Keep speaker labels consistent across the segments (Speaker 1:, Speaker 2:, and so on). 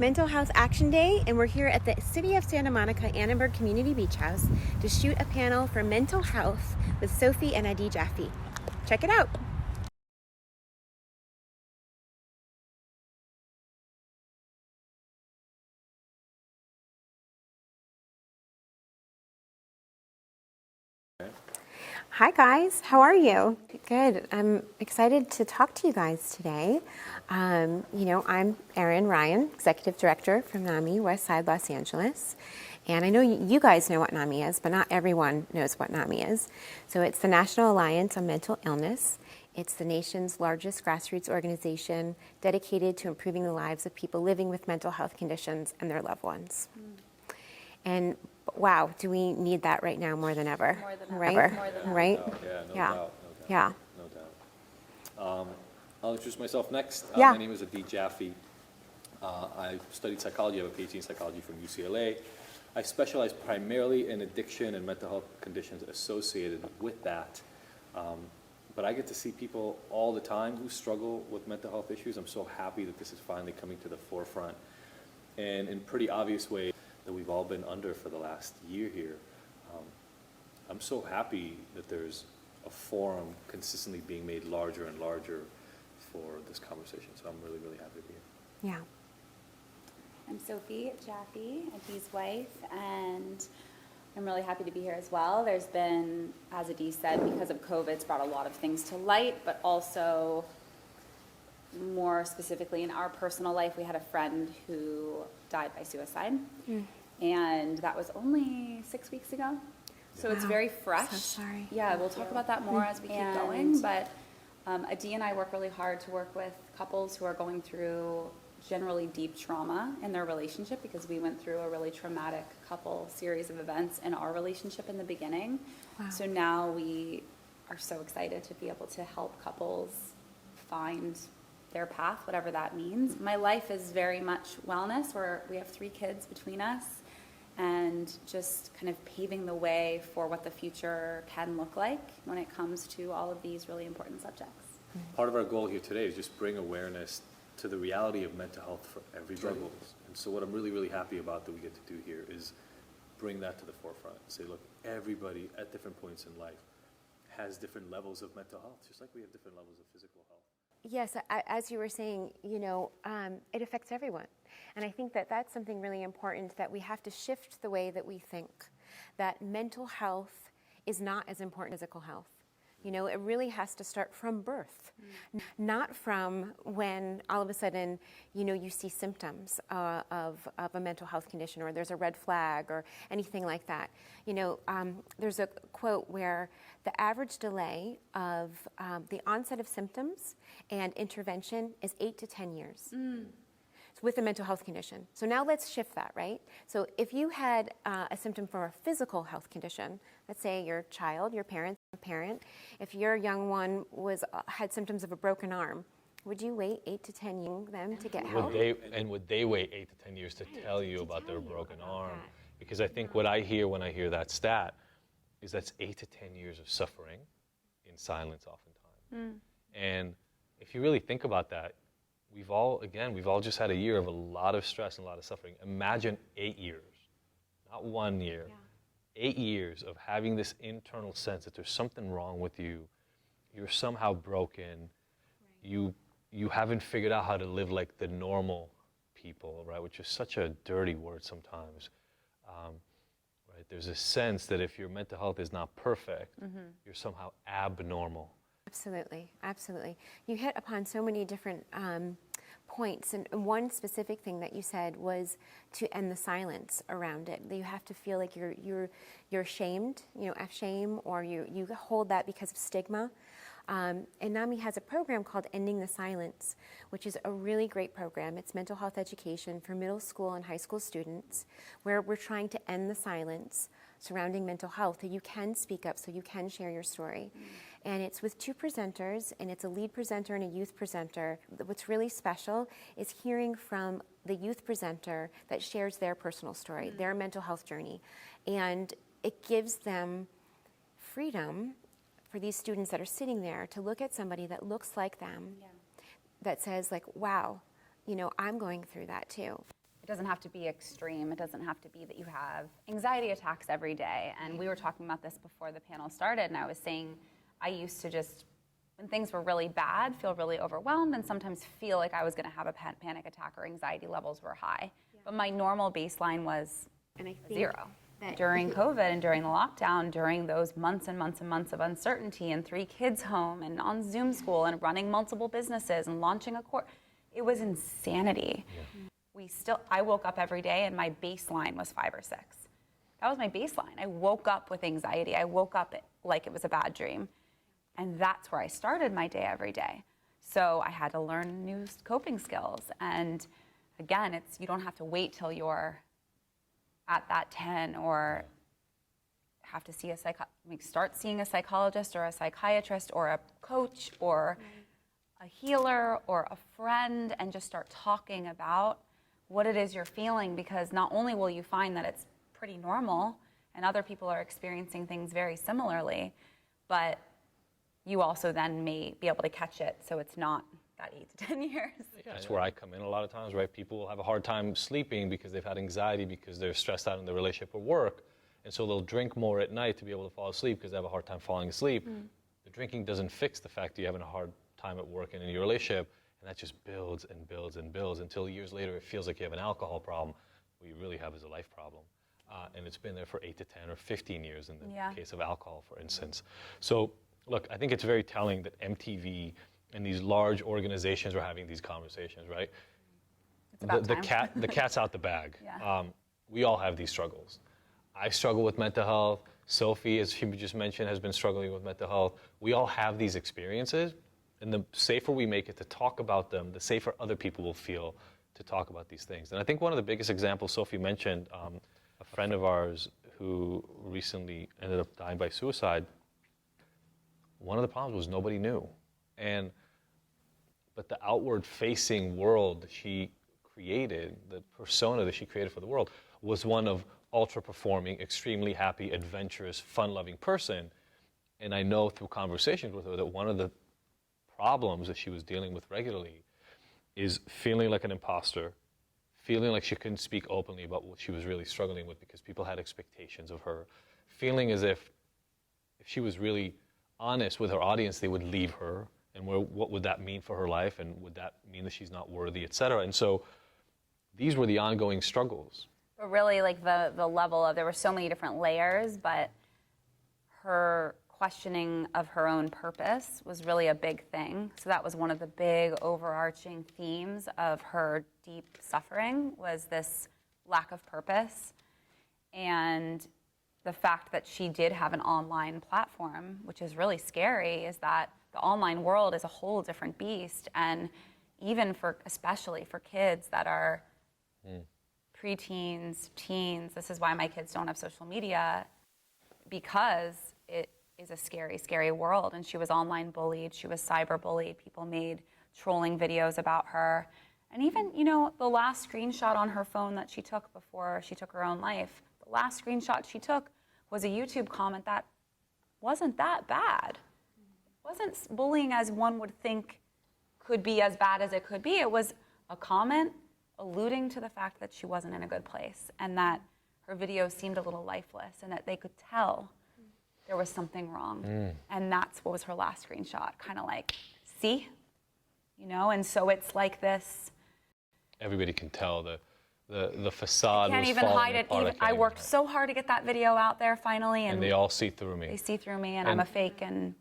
Speaker 1: Mental Health Action Day, and we're here at the City of Santa Monica Annenberg Community Beach House to shoot a panel for mental health with Sophie and Jaffe. Check it out. Hi guys, how are you? Good. I'm excited to talk to you guys today. I'm Erin Ryan, Executive Director from NAMI, West Side Los Angeles. And I know you guys know what NAMI is, but not everyone knows what NAMI is. So it's the National Alliance on Mental Illness. It's the nation's largest grassroots organization dedicated to improving the lives of people living with mental health conditions and their loved ones. And wow, do we need that right now more than ever?
Speaker 2: More than
Speaker 1: right?
Speaker 2: ever. More than
Speaker 1: right?
Speaker 2: ever.
Speaker 3: No doubt.
Speaker 1: Yeah.
Speaker 3: No doubt. I'll introduce myself next.
Speaker 1: Yeah.
Speaker 3: My name is Jaffe. I studied psychology. I have a PhD in psychology from UCLA. I specialize primarily in addiction and mental health conditions associated with that. But I get to see people all the time who struggle with mental health issues. I'm so happy that this is finally coming to the forefront, and in pretty obvious ways that we've all been under for the last year here. I'm so happy that there's a forum consistently being made larger and larger for this conversation. So I'm really, really happy to be here.
Speaker 1: Yeah.
Speaker 2: I'm Sophie Jaffe, Adie's wife, and I'm really happy to be here as well. There's been, as Adie said, because of COVID, it's brought a lot of things to light, but also more specifically in our personal life, we had a friend who died by suicide. And that was only 6 weeks ago. So it's very fresh.
Speaker 1: So sorry.
Speaker 2: Yeah, we'll talk about that more as we keep going. But Adie and I work really hard to work with couples who are going through generally deep trauma in their relationship, because we went through a really traumatic couple series of events in our relationship in the beginning.
Speaker 1: Wow.
Speaker 2: So now we are so excited to be able to help couples find their path, whatever that means. My life is very much wellness, where we have 3 kids between us, and just kind of paving the way for what the future can look like when it comes to all of these really important subjects.
Speaker 3: Part of our goal here today is just bring awareness to the reality of mental health for everybody. And so what I'm really, really happy about that we get to do here is bring that to the forefront. Say, look, everybody at different points in life has different levels of mental health, just like we have different levels of physical health.
Speaker 1: Yes, as you were saying, it affects everyone. And I think that that's something really important, that we have to shift the way that we think, that mental health is not as important as physical health. It really has to start from birth, not from when all of a sudden, you see symptoms of a mental health condition, or there's a red flag or anything like that. There's a quote where the average delay of the onset of symptoms and intervention is 8 to 10 years. With a mental health condition. So now let's shift that, right? So if you had a symptom for a physical health condition, let's say your child, your parent, if your young one had symptoms of a broken arm, would you wait 8 to 10 years then to get help?
Speaker 4: Would they wait 8 to 10 years to tell you about their broken arm? Because I think what I hear when I hear that stat is that's 8 to 10 years of suffering in silence oftentimes. And if you really think about that, we've all just had a year of a lot of stress and a lot of suffering. Imagine 8 years, not 1 year, 8 years of having this internal sense that there's something wrong with you, you're somehow broken, you haven't figured out how to live like the normal people, right? Which is such a dirty word sometimes. Right? There's a sense that if your mental health is not perfect, you're somehow abnormal.
Speaker 1: Absolutely, absolutely. You hit upon so many different points, and one specific thing that you said was to end the silence around it. That you have to feel like you're ashamed, shame, or you hold that because of stigma. And NAMI has a program called Ending the Silence, which is a really great program. It's mental health education for middle school and high school students, where we're trying to end the silence surrounding mental health, so you can speak up, so you can share your story. And it's with 2 presenters, and it's a lead presenter and a youth presenter. What's really special is hearing from the youth presenter that shares their personal story, their mental health journey. And it gives them freedom for these students that are sitting there to look at somebody that looks like them, that says like, wow, I'm going through that too.
Speaker 2: it doesn't have to be extreme. It doesn't have to be that you have anxiety attacks every day. And we were talking about this before the panel started, and I was saying I used to just, when things were really bad, feel really overwhelmed and sometimes feel like I was going to have a panic attack or anxiety levels were high. Yeah. But my normal baseline was zero. During COVID and during the lockdown, during those months and months and months of uncertainty and 3 kids home and on Zoom school and running multiple businesses and launching a course, it was insanity. Yeah. I woke up every day and my baseline was 5 or 6. That was my baseline. I woke up with anxiety. I woke up like it was a bad dream. And that's where I started my day every day. So I had to learn new coping skills. And again, you don't have to wait till you're at that 10 or have to see start seeing a psychologist or a psychiatrist or a coach or a healer or a friend, and just start talking about what it is you're feeling, because not only will you find that it's pretty normal and other people are experiencing things very similarly, but you also then may be able to catch it so it's not that 8 to 10 years.
Speaker 4: Yeah, that's where I come in a lot of times, right? People will have a hard time sleeping because they've had anxiety because they're stressed out in their relationship or work, and so they'll drink more at night to be able to fall asleep because they have a hard time falling asleep. The drinking doesn't fix the fact that you're having a hard time at work and in your relationship, and that just builds and builds and builds until years later it feels like you have an alcohol problem. What you really have is a life problem. And it's been there for 8 to 10 or 15 years in the case of alcohol, for instance. So, look, I think it's very telling that MTV and these large organizations are having these conversations, right?
Speaker 2: It's about time.
Speaker 4: The cat's out the bag.
Speaker 2: Yeah.
Speaker 4: We all have these struggles. I struggle with mental health. Sophie, as she just mentioned, has been struggling with mental health. We all have these experiences, and the safer we make it to talk about them, the safer other people will feel to talk about these things. And I think one of the biggest examples Sophie mentioned, a friend of ours who recently ended up dying by suicide, one of the problems was nobody knew. But the outward-facing world that she created, the persona that she created for the world, was one of ultra-performing, extremely happy, adventurous, fun-loving person. And I know through conversations with her that one of the problems that she was dealing with regularly is feeling like an imposter, feeling like she couldn't speak openly about what she was really struggling with because people had expectations of her, feeling as if she was really honest with her audience, they would leave her. And what would that mean for her life? And would that mean that she's not worthy, et cetera? And so these were the ongoing struggles.
Speaker 2: But really, like the level of, there were so many different layers, but her questioning of her own purpose was really a big thing. So that was one of the big overarching themes of her deep suffering, was this lack of purpose. And the fact that she did have an online platform, which is really scary, is that the online world is a whole different beast. And even especially for kids that are preteens, teens, this is why my kids don't have social media, because it is a scary, scary world. And she was online bullied, she was cyber bullied, people made trolling videos about her. And even, the last screenshot on her phone that she took before she took her own life, the last screenshot she took was a YouTube comment that wasn't that bad. It wasn't bullying as one would think could be as bad as it could be. It was a comment alluding to the fact that she wasn't in a good place and that her video seemed a little lifeless and that they could tell there was something wrong. And that's what was her last screenshot, kind of like, see? And so it's like this.
Speaker 4: Everybody can tell the facade was
Speaker 2: can't even hide it. I worked so hard to get that video out there finally.
Speaker 4: And they all see through me.
Speaker 2: They see through me and I'm a fake. And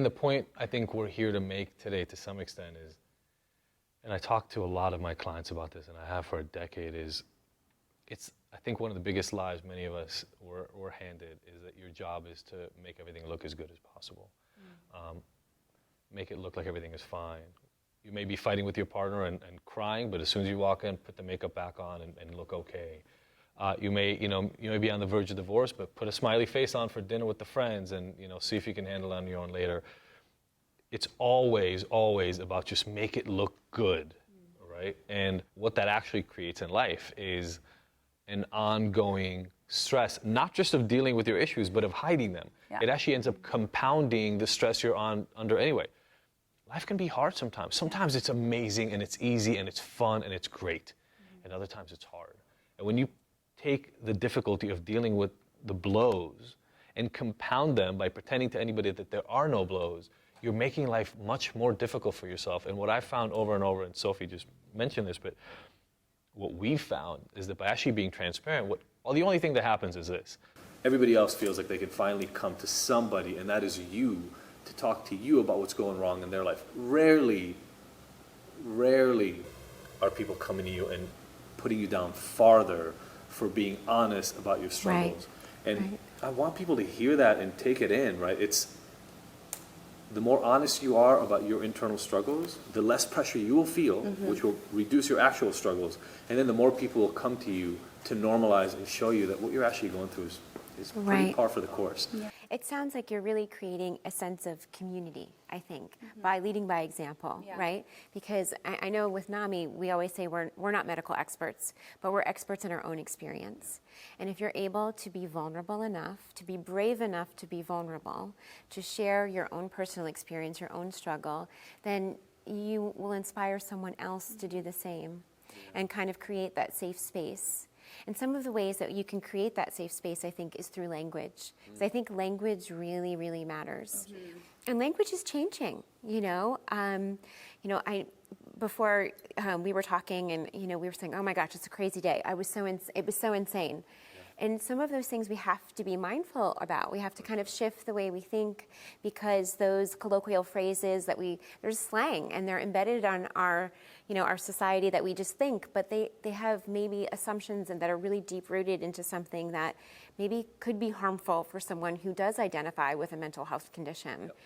Speaker 4: the point I think we're here to make today to some extent is, and I talk to a lot of my clients about this, and I have for a decade, it's I think one of the biggest lies many of us were handed is that your job is to make everything look as good as possible. Make it look like everything is fine. You may be fighting with your partner and crying, but as soon as you walk in, put the makeup back on and look okay. You may be on the verge of divorce, but put a smiley face on for dinner with the friends and see if you can handle it on your own later. It's always, always about just make it look good, right? And what that actually creates in life is an ongoing stress, not just of dealing with your issues, but of hiding them.
Speaker 2: Yeah.
Speaker 4: It actually ends up compounding the stress you're under anyway. Life can be hard sometimes. Sometimes it's amazing and it's easy and it's fun and it's great. and other times it's hard. And when you take the difficulty of dealing with the blows and compound them by pretending to anybody that there are no blows, you're making life much more difficult for yourself. And what I found over and over, and Sophie just mentioned this, but what we found is that by actually being transparent, the only thing that happens is this.
Speaker 3: Everybody else feels like they can finally come to somebody, and that is you, to talk to you about what's going wrong in their life. Rarely are people coming to you and putting you down farther for being honest about your struggles.
Speaker 1: Right.
Speaker 3: And I want people to hear that and take it in, right? It's the more honest you are about your internal struggles, the less pressure you will feel, which will reduce your actual struggles. And then the more people will come to you to normalize and show you that what you're actually going through is pretty
Speaker 1: Right.
Speaker 3: par for the course.
Speaker 2: Yeah.
Speaker 1: It sounds like you're really creating a sense of community, I think, by leading by example,
Speaker 2: Yeah.
Speaker 1: right? Because I know with NAMI, we always say we're not medical experts, but we're experts in our own experience. And if you're able to be vulnerable enough, to be brave enough to be vulnerable, to share your own personal experience, your own struggle, then you will inspire someone else to do the same and kind of create that safe space. And some of the ways that you can create that safe space, I think, is through language. So I think language really, really matters. And language is changing, before we were talking and, we were saying, oh my gosh, it's a crazy day. It was so insane. And some of those things we have to be mindful about. We have to kind of shift the way we think, because those colloquial phrases there's slang and they're embedded on our society that we just think, but they have maybe assumptions and that are really deep rooted into something that maybe could be harmful for someone who does identify with a mental health condition. Yep.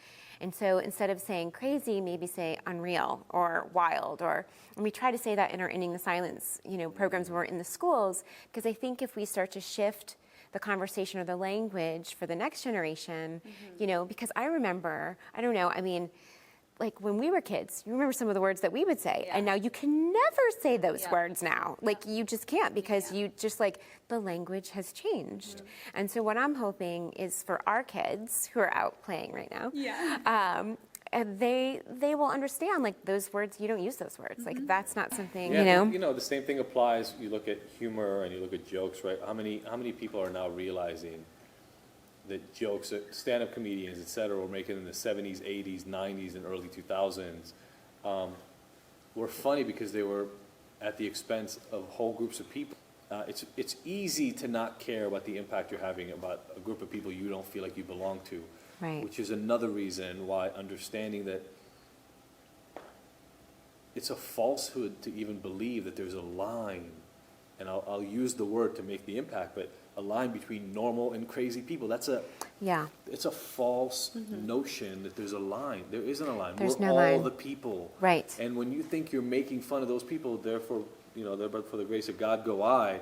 Speaker 1: And so instead of saying crazy, maybe say unreal or wild, and we try to say that in our Ending the Silence, programs when we're in the schools, because I think if we start to shift the conversation or the language for the next generation, because I remember, like when we were kids, you remember some of the words that we would say, and now you can never say those words now. Like you just can't, because you just the language has changed. And so what I'm hoping is for our kids who are out playing right now, and they will understand those words, you don't use those words. That's not something,
Speaker 3: The same thing applies. You look at humor and you look at jokes, right? How many people are now realizing that jokes that stand-up comedians, et cetera, were making in the 70s, 80s, 90s, and early 2000s were funny because they were at the expense of whole groups of people. It's easy to not care about the impact you're having about a group of people you don't feel like you belong to,
Speaker 1: right.
Speaker 3: Which is another reason why understanding that it's a falsehood to even believe that there's a line, and I'll use the word to make the impact, but a line between normal and crazy people. It's a false notion that there's a line. There isn't a line.
Speaker 1: There's
Speaker 3: We're
Speaker 1: no
Speaker 3: all
Speaker 1: line.
Speaker 3: the people.
Speaker 1: Right.
Speaker 3: And when you think you're making fun of those people, therefore, but for the grace of God go I,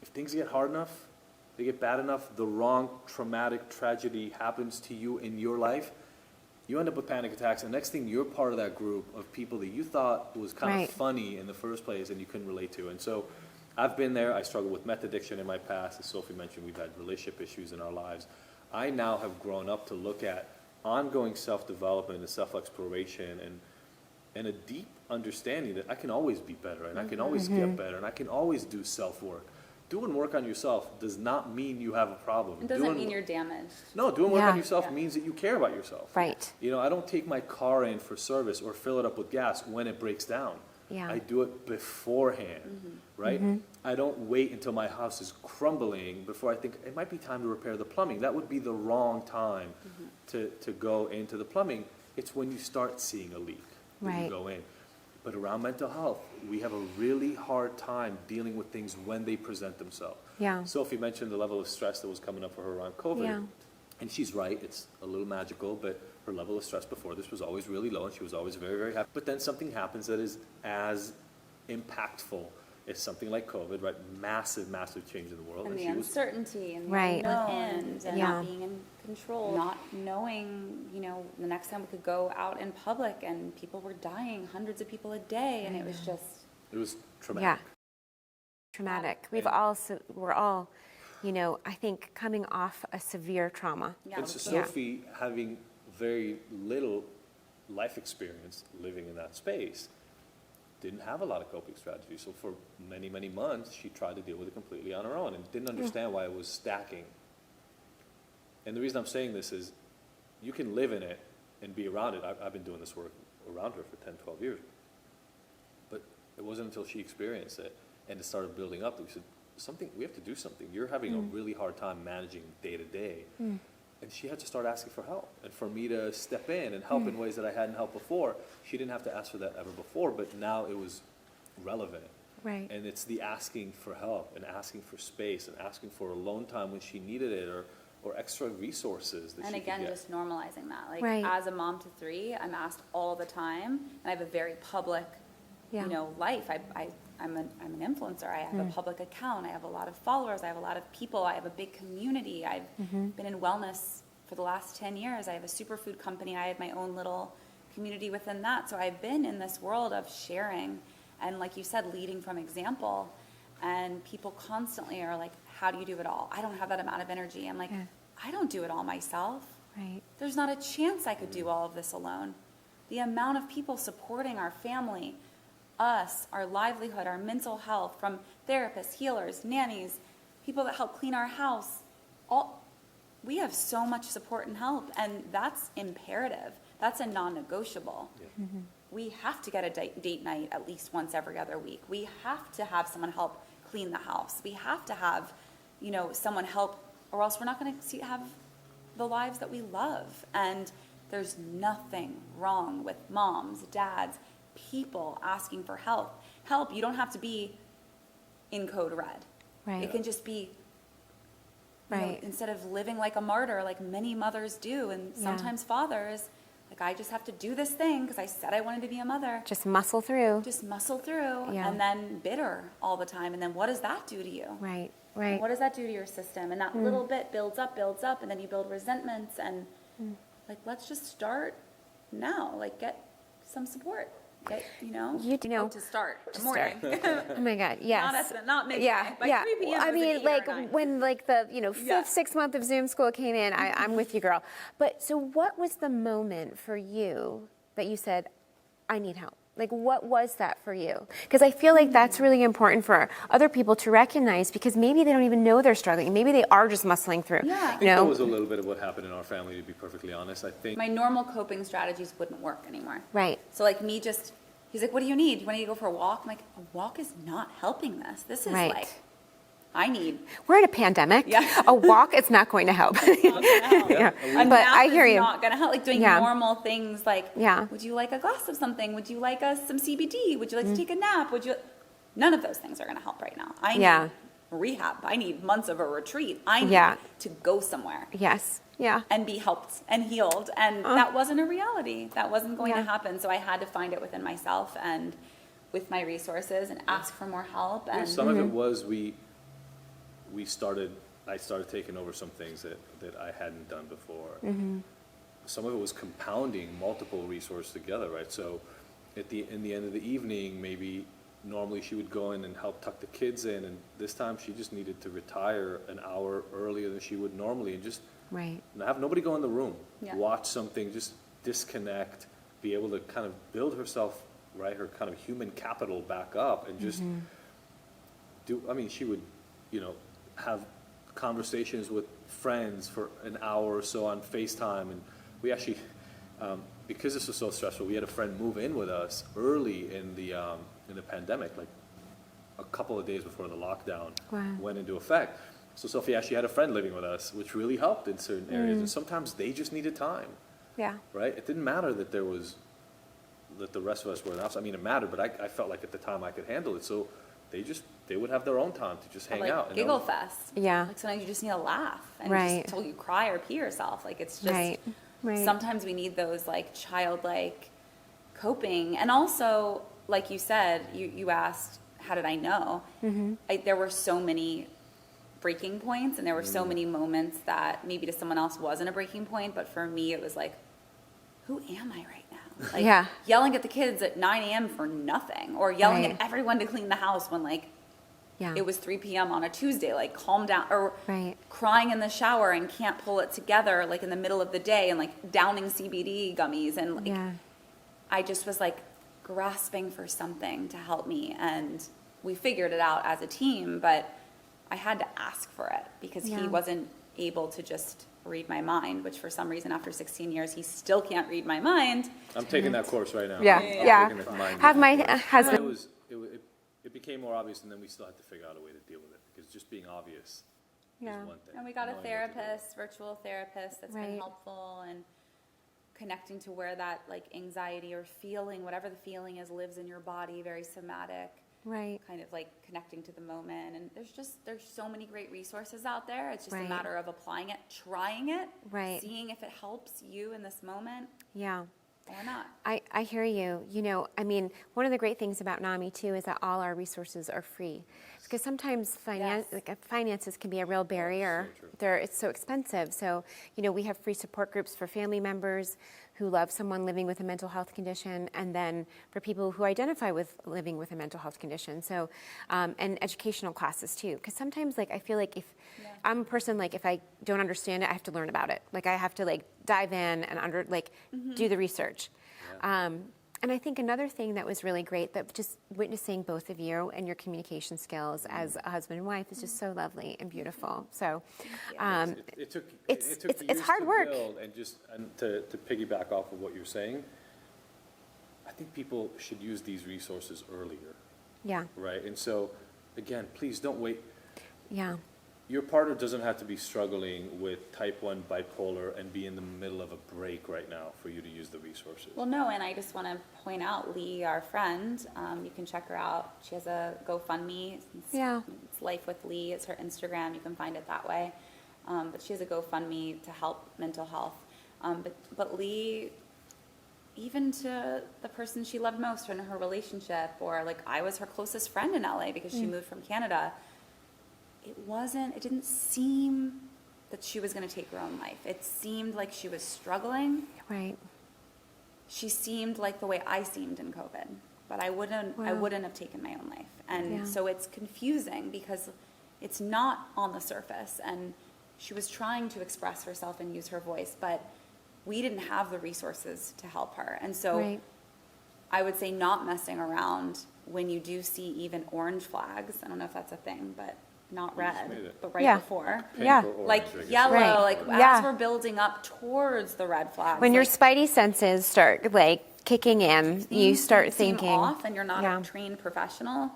Speaker 3: if things get hard enough, they get bad enough, the wrong traumatic tragedy happens to you in your life, you end up with panic attacks, and next thing you're part of that group of people that you thought was kind of funny in the first place and you couldn't relate to. And so I've been there. I struggled with meth addiction in my past. As Sophie mentioned, we've had relationship issues in our lives. I now have grown up to look at ongoing self-development and self-exploration and a deep understanding that I can always be better and I can always get better and I can always do self-work. Doing work on yourself does not mean you have a problem.
Speaker 2: It doesn't mean you're damaged.
Speaker 3: No, doing work on yourself means that you care about yourself.
Speaker 1: Right.
Speaker 3: I don't take my car in for service or fill it up with gas when it breaks down.
Speaker 1: Yeah.
Speaker 3: I do it beforehand, right? I don't wait until my house is crumbling before I think it might be time to repair the plumbing. That would be the wrong time to go into the plumbing. It's when you start seeing a leak that you go in. But around mental health, we have a really hard time dealing with things when they present themselves.
Speaker 1: Yeah.
Speaker 3: Sophie mentioned the level of stress that was coming up for her around COVID.
Speaker 1: Yeah.
Speaker 3: And she's right, it's a little magical, but her level of stress before this was always really low, and she was always very, very happy. But then something happens that is as impactful as something like COVID, right? Massive, massive change in the world.
Speaker 2: And the
Speaker 3: she was
Speaker 2: uncertainty and the
Speaker 1: Right.
Speaker 2: unknown and not being in control, not knowing, the next time we could go out in public and people were dying, hundreds of people a day, and it was just...
Speaker 3: It was traumatic.
Speaker 1: Yeah. Traumatic. We're all, I think coming off a severe trauma.
Speaker 2: Yeah.
Speaker 3: And so Sophie, having very little life experience living in that space, didn't have a lot of coping strategies. So for many, many months, she tried to deal with it completely on her own and didn't understand why it was stacking. And the reason I'm saying this is you can live in it and be around it. I've been doing this work around her for 10, 12 years. But it wasn't until she experienced it and it started building up that we said, we have to do something. You're having a really hard time managing day to day. And she had to start asking for help. And for me to step in and help in ways that I hadn't helped before, she didn't have to ask for that ever before, but now it was relevant.
Speaker 1: Right.
Speaker 3: And it's the asking for help and asking for space and asking for alone time when she needed it, or extra resources that
Speaker 2: And
Speaker 3: she
Speaker 2: again,
Speaker 3: could get.
Speaker 2: just normalizing that. Like,
Speaker 1: Right.
Speaker 2: as a mom to 3, I'm asked all the time, and I have a very public,
Speaker 1: Yeah.
Speaker 2: life. I'm an influencer. I have a public account. I have a lot of followers. I have a lot of people. I have a big community. I've been in wellness for the last 10 years. I have a superfood company. I have my own little community within that. So I've been in this world of sharing and, like you said, leading from example. And people constantly are like, how do you do it all? I don't have that amount of energy. I'm like,
Speaker 1: Yeah.
Speaker 2: I don't do it all myself.
Speaker 1: Right.
Speaker 2: There's not a chance I could do all of this alone. The amount of people supporting our family, us, our livelihood, our mental health, from therapists, healers, nannies, people that help clean our house, we have so much support and help, and that's imperative. That's a non-negotiable.
Speaker 3: Yeah.
Speaker 2: We have to get a date night at least once every other week. We have to have someone help clean the house. We have to have, someone help, or else we're not going to have the lives that we love. And there's nothing wrong with moms, dads, people asking for help. You don't have to be in code red.
Speaker 1: Right.
Speaker 2: It can just be,
Speaker 1: Right.
Speaker 2: instead of living like a martyr, like many mothers do, and
Speaker 1: Yeah.
Speaker 2: sometimes fathers, like, I just have to do this thing because I said I wanted to be a mother.
Speaker 1: Just muscle through.
Speaker 2: Just muscle through,
Speaker 1: Yeah.
Speaker 2: and then bitter all the time. And then what does that do to you?
Speaker 1: Right. Right.
Speaker 2: What does that do to your system? And that little bit builds up, and then you build resentments. And let's just start now. Like, get some support. Get,
Speaker 1: You know,
Speaker 2: to start.
Speaker 1: to
Speaker 2: Morning.
Speaker 1: Oh my God. Yes.
Speaker 2: Not midnight.
Speaker 1: Yeah,
Speaker 2: By
Speaker 1: yeah.
Speaker 2: 3 p.m.
Speaker 1: I
Speaker 2: it was
Speaker 1: mean,
Speaker 2: 8 or
Speaker 1: like
Speaker 2: 9.
Speaker 1: when the fifth,
Speaker 2: Yeah.
Speaker 1: 6th month of Zoom school came in, I'm with you, girl. But so, what was the moment for you that you said, "I need help"? Like, what was that for you? Because I feel like that's really important for other people to recognize, because maybe they don't even know they're struggling. Maybe they are just muscling through.
Speaker 2: Yeah.
Speaker 3: I think that was a little bit of what happened in our family, to be perfectly honest. I think
Speaker 2: My normal coping strategies wouldn't work anymore.
Speaker 1: Right.
Speaker 2: So like me just, he's like, what do you need? You want to go for a walk? I'm like, a walk is not helping this. This is
Speaker 1: Right.
Speaker 2: like, I need.
Speaker 1: We're in a pandemic.
Speaker 2: Yeah.
Speaker 1: A walk is not going to help.
Speaker 3: Yeah.
Speaker 2: A
Speaker 1: But
Speaker 2: nap
Speaker 1: I hear
Speaker 2: is
Speaker 1: you.
Speaker 2: not going to help. Like doing
Speaker 1: Yeah.
Speaker 2: normal things like,
Speaker 1: Yeah.
Speaker 2: would you like a glass of something? Would you like some CBD? Would you like to take a nap? None of those things are going to help right now. I need
Speaker 1: Yeah.
Speaker 2: rehab. I need months of a retreat. I need
Speaker 1: Yeah.
Speaker 2: to go somewhere
Speaker 1: Yes. Yeah.
Speaker 2: and be helped and healed. And that wasn't a reality. That wasn't going to
Speaker 1: Yeah.
Speaker 2: happen. So I had to find it within myself and with my resources and ask for more help. And
Speaker 3: some of it was I started taking over some things that I hadn't done before. Some of it was compounding multiple resources together, right? So in the end of the evening, maybe normally she would go in and help tuck the kids in, and this time she just needed to retire an hour earlier than she would normally and just
Speaker 1: Right.
Speaker 3: have nobody go in the room,
Speaker 2: Yeah.
Speaker 3: watch something, just disconnect, be able to kind of build herself, right, her kind of human capital back up and just she would, have conversations with friends for an hour or so on FaceTime. And we actually, because this was so stressful, we had a friend move in with us early in the pandemic, like a couple of days before the lockdown
Speaker 1: Wow.
Speaker 3: went into effect. So Sophie actually had a friend living with us, which really helped in certain areas. And sometimes they just needed time,
Speaker 1: Yeah.
Speaker 3: right? It didn't matter that the rest of us were in the house. I mean, it mattered, but I felt like at the time I could handle it. So they would have their own time to just hang
Speaker 2: like
Speaker 3: out. And
Speaker 2: giggle fest.
Speaker 1: Yeah.
Speaker 2: Like sometimes you just need a laugh and
Speaker 1: Right.
Speaker 2: just until you cry or pee yourself. Like it's just,
Speaker 1: Right. Right.
Speaker 2: sometimes we need those like childlike coping. And also, like you said, you asked, how did I know? There were so many breaking points and there were so many moments that maybe to someone else wasn't a breaking point, but for me it was like, who am I right now? Like
Speaker 1: Yeah.
Speaker 2: yelling at the kids at 9 a.m. for nothing, or yelling
Speaker 1: Right.
Speaker 2: at everyone to clean the house when like
Speaker 1: Yeah.
Speaker 2: it was 3 p.m. on a Tuesday, like calm down, or
Speaker 1: Right.
Speaker 2: crying in the shower and can't pull it together like in the middle of the day and like downing CBD gummies and like
Speaker 1: Yeah.
Speaker 2: I just was like, grasping for something to help me, and we figured it out as a team, but I had to ask for it because he wasn't able to just read my mind, which for some reason after 16 years, he still can't read my mind.
Speaker 3: I'm taking that course right now.
Speaker 1: Yeah,
Speaker 3: I'm
Speaker 1: yeah.
Speaker 3: taking the mind
Speaker 1: Have my
Speaker 3: reading course.
Speaker 1: husband.
Speaker 3: It became more obvious, and then we still had to figure out a way to deal with it, because just being obvious
Speaker 1: Yeah.
Speaker 3: is one thing.
Speaker 2: And we got a
Speaker 3: knowing what to do.
Speaker 2: therapist, virtual therapist, that's been
Speaker 1: Right.
Speaker 2: helpful, and connecting to where that like anxiety or feeling, whatever the feeling is, lives in your body, very somatic,
Speaker 1: Right.
Speaker 2: kind of like connecting to the moment. And there's so many great resources out there. It's just
Speaker 1: Right.
Speaker 2: a matter of applying it, trying it,
Speaker 1: Right.
Speaker 2: seeing if it helps you in this moment
Speaker 1: Yeah.
Speaker 2: or not.
Speaker 1: I hear you. You know, I mean, one of the great things about NAMI too is that all our resources are free. Because sometimes finances can be a real barrier.
Speaker 3: So true.
Speaker 1: It's so expensive. So, you know, we have free support groups for family members who love someone living with a mental health condition, and then for people who identify with living with a mental health condition. So, and educational classes too. Because sometimes, like, I feel like if I'm a person, like, if I don't understand it, I have to learn about it. Like, I have to like dive in and do the research. And I think another thing that was really great, that just witnessing both of you and your communication skills as a husband and wife is just so lovely and beautiful. So,
Speaker 3: It took
Speaker 1: it's
Speaker 3: years
Speaker 1: hard
Speaker 3: to
Speaker 1: work.
Speaker 3: build, and to piggyback off of what you're saying, I think people should use these resources earlier,
Speaker 1: Yeah,
Speaker 3: right? And so, again, please don't wait.
Speaker 1: yeah,
Speaker 3: Your partner doesn't have to be struggling with type 1 bipolar and be in the middle of a break right now for you to use the resources.
Speaker 2: Well, no, and I just want to point out Lee, our friend. You can check her out. She has a GoFundMe. It's Life with Lee. It's her Instagram. You can find it that way. But she has a GoFundMe to help mental health. But Lee, even to the person she loved most in her relationship, or like I was her closest friend in LA because she moved from Canada. It didn't seem that she was going to take her own life. It seemed like she was struggling.
Speaker 1: right.
Speaker 2: She seemed like the way I seemed in COVID, but I wouldn't have taken my own life. And so it's confusing because it's not on the surface, and she was trying to express herself and use her voice, but we didn't have the resources to help her. And so
Speaker 1: Right.
Speaker 2: I would say not messing around when you do see even orange flags. I don't know if that's a thing, but not
Speaker 3: We just
Speaker 2: red,
Speaker 3: made it.
Speaker 2: but right
Speaker 1: Yeah.
Speaker 2: before.
Speaker 3: Pink
Speaker 1: Yeah.
Speaker 3: or orange,
Speaker 2: Like
Speaker 3: I guess.
Speaker 2: yellow,
Speaker 1: Right.
Speaker 2: like
Speaker 1: Yeah.
Speaker 2: as we're building up towards the red flags.
Speaker 1: When your
Speaker 2: like,
Speaker 1: spidey senses start like kicking in, you
Speaker 2: things
Speaker 1: start
Speaker 2: seem
Speaker 1: thinking.
Speaker 2: off and you're not
Speaker 1: Yeah.
Speaker 2: a trained professional.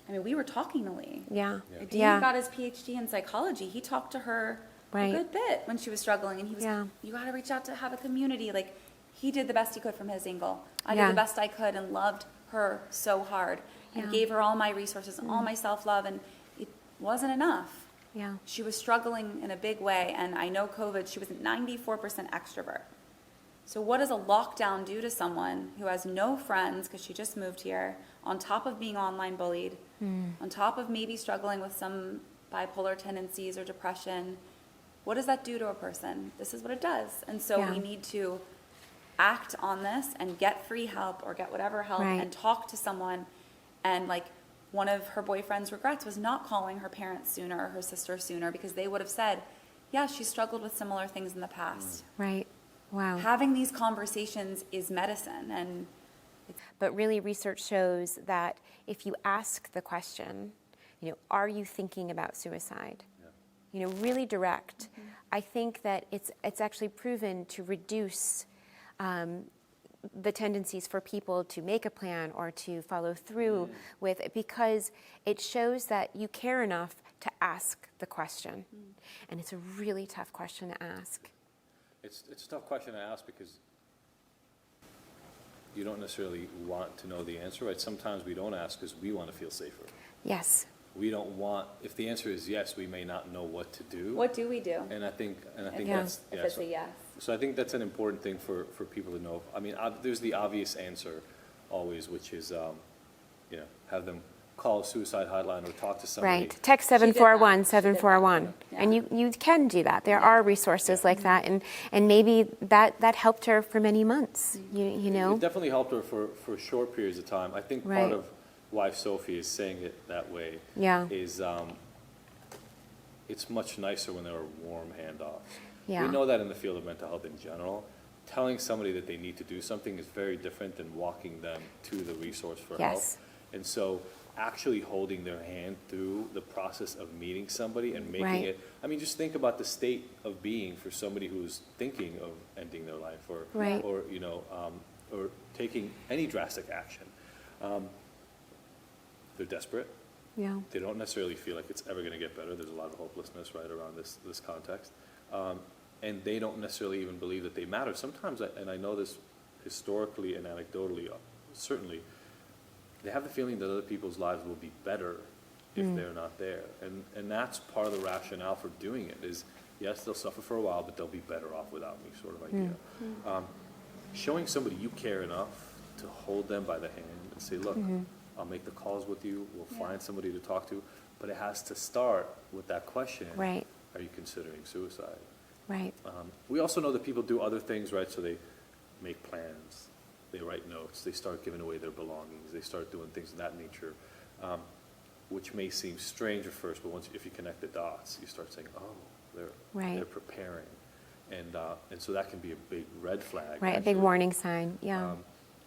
Speaker 2: I mean, we were talking to Lee.
Speaker 1: Yeah,
Speaker 2: Dean
Speaker 1: yeah,
Speaker 2: got his PhD in psychology. He talked to her
Speaker 1: Right.
Speaker 2: a good bit when she was struggling, and he was,
Speaker 1: Yeah.
Speaker 2: you got to reach out to have a community. Like, he did the best he could from his angle. I
Speaker 1: Yeah.
Speaker 2: did the best I could and loved her so hard and
Speaker 1: Yeah.
Speaker 2: gave her all my resources and all my self-love, and it wasn't enough.
Speaker 1: yeah,
Speaker 2: She was struggling in a big way, and I know COVID, she was 94% extrovert. So what does a lockdown do to someone who has no friends because she just moved here, on top of being online bullied, on top of maybe struggling with some bipolar tendencies or depression? What does that do to a person? This is what it does. And so
Speaker 1: Yeah.
Speaker 2: we need to act on this and get free help or get whatever help
Speaker 1: Right.
Speaker 2: and talk to someone. And like, one of her boyfriend's regrets was not calling her parents sooner or her sister sooner, because they would have said, yeah, she struggled with similar things in the past.
Speaker 1: right. Wow.
Speaker 2: Having these conversations is medicine. And
Speaker 1: But really, research shows that if you ask the question, you know, are you thinking about suicide? You know, really direct. I think that it's actually proven to reduce the tendencies for people to make a plan or to follow through with it, because it shows that you care enough to ask the question. And it's a really tough question to ask.
Speaker 3: It's a tough question to ask because you don't necessarily want to know the answer, right? Sometimes we don't ask because we want to feel safer.
Speaker 1: Yes.
Speaker 3: We don't want, if the answer is yes, we may not know what to do.
Speaker 2: what do we do?
Speaker 3: And I think
Speaker 1: Yeah.
Speaker 3: that's,
Speaker 2: If
Speaker 3: yeah,
Speaker 2: it's
Speaker 3: so,
Speaker 2: a yes.
Speaker 3: so I think that's an important thing for people to know. I mean, there's the obvious answer always, which is, you know, have them call a suicide hotline or talk to somebody.
Speaker 1: Right. Text
Speaker 2: She did that.
Speaker 1: 741
Speaker 2: She did that.
Speaker 1: 741.
Speaker 2: Yeah.
Speaker 1: And you can do that. There are resources like that. And maybe that helped her for many months. You know?
Speaker 3: It definitely helped her for short periods of time. I think part
Speaker 1: Right.
Speaker 3: of why Sophie is saying it that way
Speaker 1: Yeah.
Speaker 3: is it's much nicer when there are warm handoffs.
Speaker 1: Yeah.
Speaker 3: We know that in the field of mental health in general, telling somebody that they need to do something is very different than walking them to the resource for help.
Speaker 1: Yes.
Speaker 3: And so actually holding their hand through the process of meeting somebody and making
Speaker 1: Right.
Speaker 3: it, I mean, just think about the state of being for somebody who's thinking of ending their life or,
Speaker 1: Right.
Speaker 3: or or taking any drastic action. They're desperate.
Speaker 1: Yeah.
Speaker 3: They don't necessarily feel like it's ever going to get better. There's a lot of hopelessness right around this context. And they don't necessarily even believe that they matter. Sometimes, and I know this historically and anecdotally, certainly, they have the feeling that other people's lives will be better if they're not there. And that's part of the rationale for doing it is, yes, they'll suffer for a while, but they'll be better off without me sort of idea. Showing somebody you care enough to hold them by the hand and say, look, I'll make the calls with you, we'll find somebody to talk to, but it has to start with that question,
Speaker 1: Right.
Speaker 3: are you considering suicide?
Speaker 1: Right.
Speaker 3: We also know that people do other things, right? So they make plans, they write notes, they start giving away their belongings, they start doing things of that nature, which may seem strange at first, but if you connect the dots, you start saying, oh,
Speaker 1: Right.
Speaker 3: they're preparing. And so that can be a big red flag.
Speaker 1: Right. A big
Speaker 3: actually.
Speaker 1: warning sign. Yeah.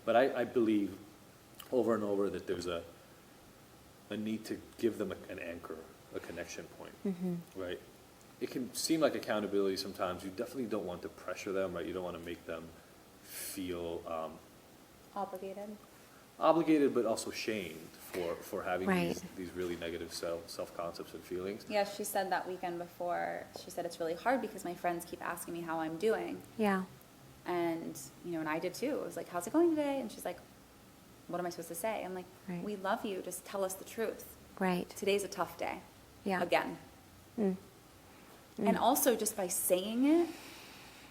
Speaker 3: But I believe over and over that there's a need to give them an anchor, a connection point, right? It can seem like accountability sometimes. You definitely don't want to pressure them, right? You don't want to make them feel obligated, but also shamed for having
Speaker 1: Right.
Speaker 3: these really negative self-concepts and feelings.
Speaker 2: Yeah, she said that weekend before, she said it's really hard because my friends keep asking me how I'm doing.
Speaker 1: Yeah.
Speaker 2: And, and I did too. I was like, how's it going today? And she's like, what am I supposed to say? I'm like,
Speaker 1: Right.
Speaker 2: we love you. Just tell us the truth.
Speaker 1: Right.
Speaker 2: Today's a tough day.
Speaker 1: Yeah.
Speaker 2: Again.
Speaker 1: Mm.
Speaker 2: And also just by saying it,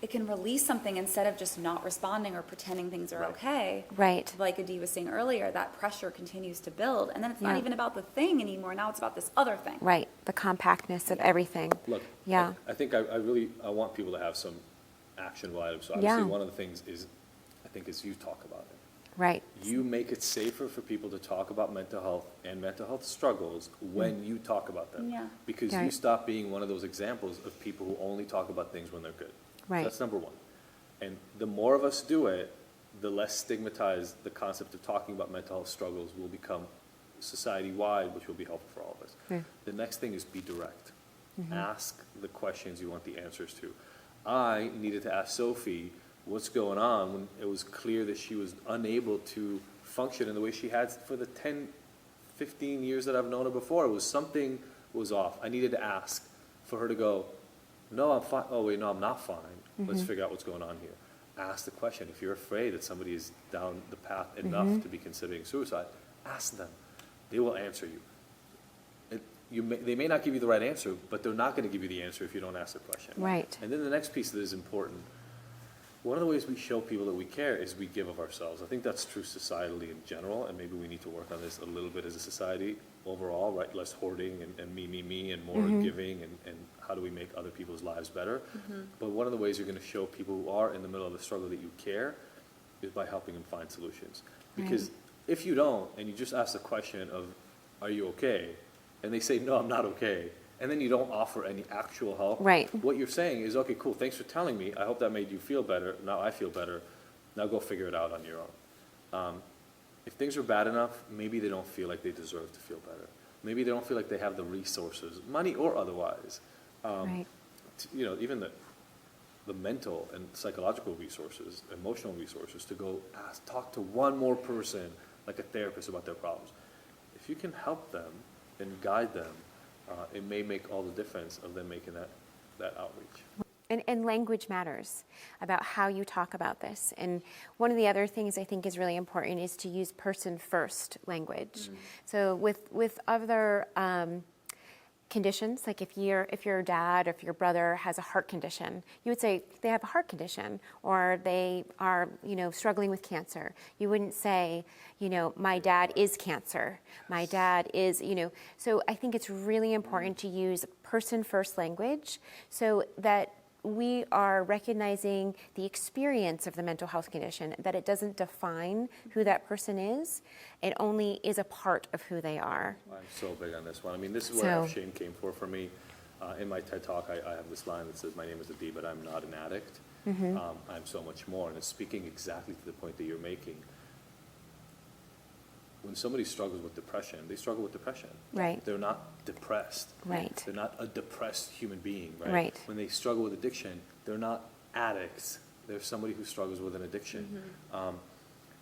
Speaker 2: it can release something instead of just not responding or pretending things are
Speaker 3: Right.
Speaker 2: okay.
Speaker 1: Right.
Speaker 2: Like Adi was saying earlier, that pressure continues to build. And then it's
Speaker 1: Yeah.
Speaker 2: not even about the thing anymore. Now it's about this other thing.
Speaker 1: Right. The compactness of everything.
Speaker 3: Look,
Speaker 1: Yeah.
Speaker 3: I think I really want people to have some actionable items. So obviously
Speaker 1: Yeah.
Speaker 3: one of the things is, I think, is you talk about it.
Speaker 1: Right.
Speaker 3: You make it safer for people to talk about mental health and mental health struggles when you talk about them.
Speaker 2: Yeah.
Speaker 3: Because you
Speaker 1: Right.
Speaker 3: stop being one of those examples of people who only talk about things when they're good.
Speaker 1: Right.
Speaker 3: That's number one. And the more of us do it, the less stigmatized the concept of talking about mental health struggles will become society-wide, which will be helpful for all of us.
Speaker 1: Yeah.
Speaker 3: The next thing is be direct. Ask the questions you want the answers to. I needed to ask Sophie what's going on when it was clear that she was unable to function in the way she had for the 10, 15 years that I've known her before. It was something was off. I needed to ask for her to go, no, I'm fine. Oh, wait, no, I'm not fine. Let's figure out what's going on here. Ask the question. If you're afraid that somebody is down the path enough to be considering suicide, ask them. They will answer you. They may not give you the right answer, but they're not going to give you the answer if you don't ask the question.
Speaker 1: Right.
Speaker 3: And then the next piece that is important, one of the ways we show people that we care is we give of ourselves. I think that's true societally in general, and maybe we need to work on this a little bit as a society overall, right? Less hoarding and me, and more giving, and how do we make other people's lives better? But one of the ways you're going to show people who are in the middle of a struggle that you care is by helping them find solutions. Because if you don't, and you just ask the question of, are you okay? And they say, no, I'm not okay. And then you don't offer any actual help.
Speaker 1: Right.
Speaker 3: What you're saying is, okay, cool, thanks for telling me. I hope that made you feel better. Now I feel better. Now go figure it out on your own. If things are bad enough, maybe they don't feel like they deserve to feel better. Maybe they don't feel like they have the resources, money or otherwise.
Speaker 1: Right.
Speaker 3: Even the mental and psychological resources, emotional resources to go talk to one more person, like a therapist, about their problems. If you can help them and guide them, it may make all the difference of them making that outreach.
Speaker 1: And language matters about how you talk about this. And one of the other things I think is really important is to use person-first language. So with other conditions, like if your dad or if your brother has a heart condition, you would say they have a heart condition, or they are struggling with cancer. You wouldn't say my dad is cancer, my dad is So I think it's really important to use person-first language so that we are recognizing the experience of the mental health condition, that it doesn't define who that person is. It only is a part of who they are.
Speaker 3: I'm so big on this one. I mean, this is where shame came for me. In my TED Talk, I have this line that says, "My name is Adi, but I'm not an addict. I'm so much more." And it's speaking exactly to the point that you're making. When somebody struggles with depression, they struggle with depression.
Speaker 1: Right.
Speaker 3: They're not depressed.
Speaker 1: Right.
Speaker 3: They're not a depressed human being, right?
Speaker 1: Right.
Speaker 3: When they struggle with addiction, they're not addicts. They're somebody who struggles with an addiction.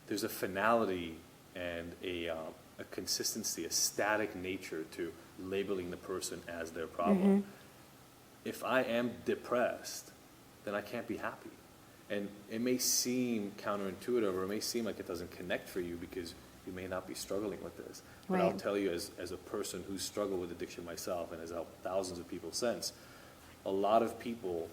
Speaker 3: There's a finality and a consistency, a static nature to labeling the person as their problem. If I am depressed, then I can't be happy. And it may seem counterintuitive, or it may seem like it doesn't connect for you because you may not be struggling with this. But I'll
Speaker 1: Right.
Speaker 3: tell you, as a person who's struggled with addiction myself and has helped thousands of people since, a lot of people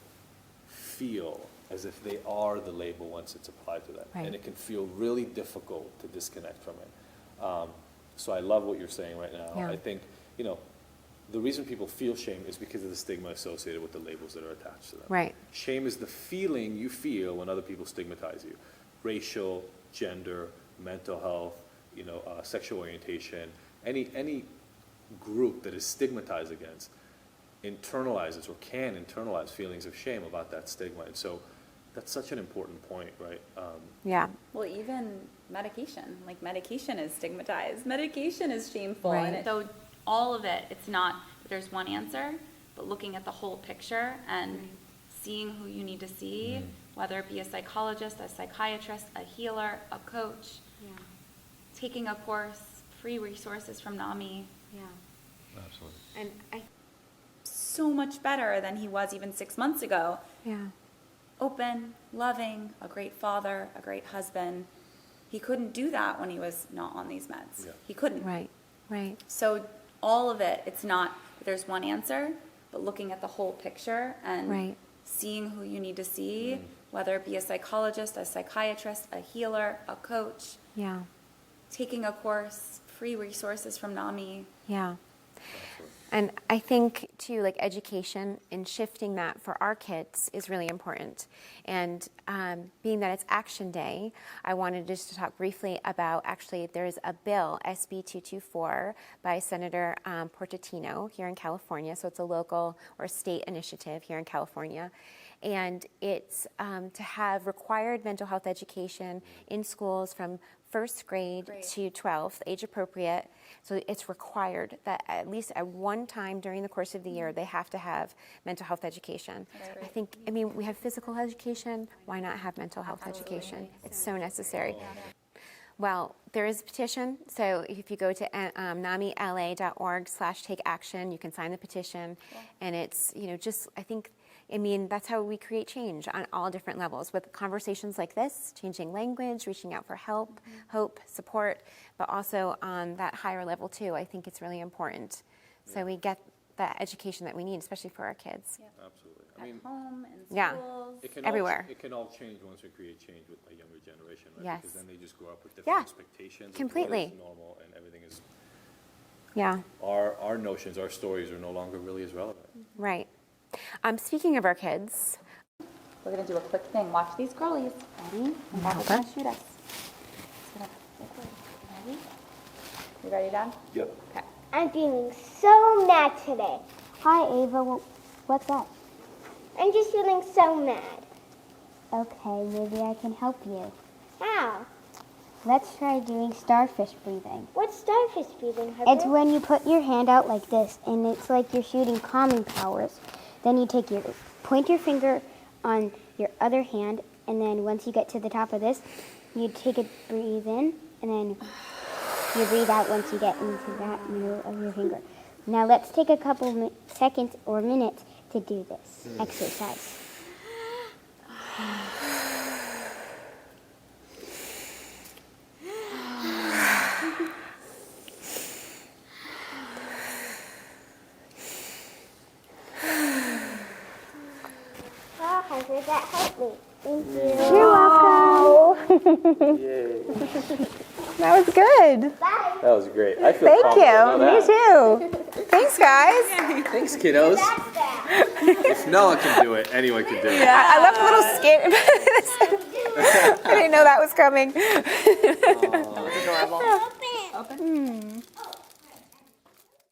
Speaker 3: feel as if they are the label once it's applied to them.
Speaker 1: Right.
Speaker 3: And it can feel really difficult to disconnect from it. So I love what you're saying right now.
Speaker 1: Yeah.
Speaker 3: I think, the reason people feel shame is because of the stigma associated with the labels that are attached to them.
Speaker 1: Right.
Speaker 3: Shame is the feeling you feel when other people stigmatize you. Racial, gender, mental health, sexual orientation, any group that is stigmatized against internalizes or can internalize feelings of shame about that stigma. And so that's such an important point, right?
Speaker 1: Yeah.
Speaker 2: Well, even medication, like medication is stigmatized. Medication is shameful.
Speaker 1: Right.
Speaker 2: And so all of it, it's not that there's one answer, but looking at the whole picture and seeing who you need to see, whether it be a psychologist, a psychiatrist, a healer, a coach, taking a course, free resources from NAMI.
Speaker 4: Absolutely.
Speaker 1: And
Speaker 2: So much better than he was even 6 months ago.
Speaker 1: yeah.
Speaker 2: Open, loving, a great father, a great husband. He couldn't do that when he was not on these meds.
Speaker 3: Yeah.
Speaker 2: He couldn't.
Speaker 1: Right. Right.
Speaker 2: So all of it, it's not that there's one answer, but looking at the whole picture and
Speaker 1: Right.
Speaker 2: seeing who you need to see, whether it be a psychologist, a psychiatrist, a healer, a coach,
Speaker 1: Yeah.
Speaker 2: taking a course, free resources from NAMI.
Speaker 1: Yeah. And I think, too, like education and shifting that for our kids is really important. And being that it's Action Day, I wanted just to talk briefly about, actually, there's a bill, SB 224, by Senator Portantino here in California. So it's a local or state initiative here in California. And it's to have required mental health education in schools from first grade
Speaker 2: Great.
Speaker 1: to 12th, age appropriate. So it's required that at least at one time during the course of the year, they have to have mental health education.
Speaker 2: That's great.
Speaker 1: I mean, we have physical education. Why not have mental health education? It's so necessary. Well, there is a petition. So if you go to namila.org/takeaction, you can sign the petition. And it's, that's how we create change on all different levels with conversations like this, changing language, reaching out for help, hope, support, but also on that higher level too. I think it's really important. So we get the education that we need, especially for our kids.
Speaker 3: Absolutely.
Speaker 2: At home, in
Speaker 1: Yeah.
Speaker 2: schools.
Speaker 3: It can
Speaker 1: Everywhere.
Speaker 3: It can all change once we create change with a younger generation, right?
Speaker 1: Yes.
Speaker 3: Because then they just grow up with different
Speaker 1: Yeah.
Speaker 3: expectations.
Speaker 1: Completely.
Speaker 3: Of what is normal, and everything is.
Speaker 1: Yeah,
Speaker 3: Our notions, our stories are no longer really as relevant.
Speaker 1: right. Speaking of our kids,
Speaker 2: We're going to do a quick thing. Watch these girlies. Ready? And Dad is going to shoot us. Ready? You ready, Dad?
Speaker 3: Yep.
Speaker 2: Okay.
Speaker 5: I'm feeling so mad today.
Speaker 6: Hi, Ava. What's up?
Speaker 5: I'm just feeling so mad.
Speaker 6: Okay, maybe I can help you.
Speaker 5: How?
Speaker 6: Let's try doing starfish breathing.
Speaker 5: What's starfish breathing, Harper?
Speaker 6: It's when you put your hand out like this, and it's like you're shooting calming powers. Then you point your finger on your other hand, and then once you get to the top of this, you take a breathe in, and then you breathe out once you get into that middle of your finger. Now let's take a couple seconds or minutes to do this exercise.
Speaker 5: Oh, Harper, that helped me. Thank you.
Speaker 6: You're welcome.
Speaker 3: Yay.
Speaker 1: that was good.
Speaker 5: Bye.
Speaker 3: That was great. I feel
Speaker 1: Thank
Speaker 3: confident
Speaker 1: you.
Speaker 3: about
Speaker 1: Me
Speaker 3: that.
Speaker 1: too. Thanks, guys.
Speaker 3: Thanks, kiddos.
Speaker 5: That's that.
Speaker 3: If Noah can do it, anyone can do it.
Speaker 1: I left a little scared. I didn't know that was coming.
Speaker 2: That was adorable.
Speaker 5: Open.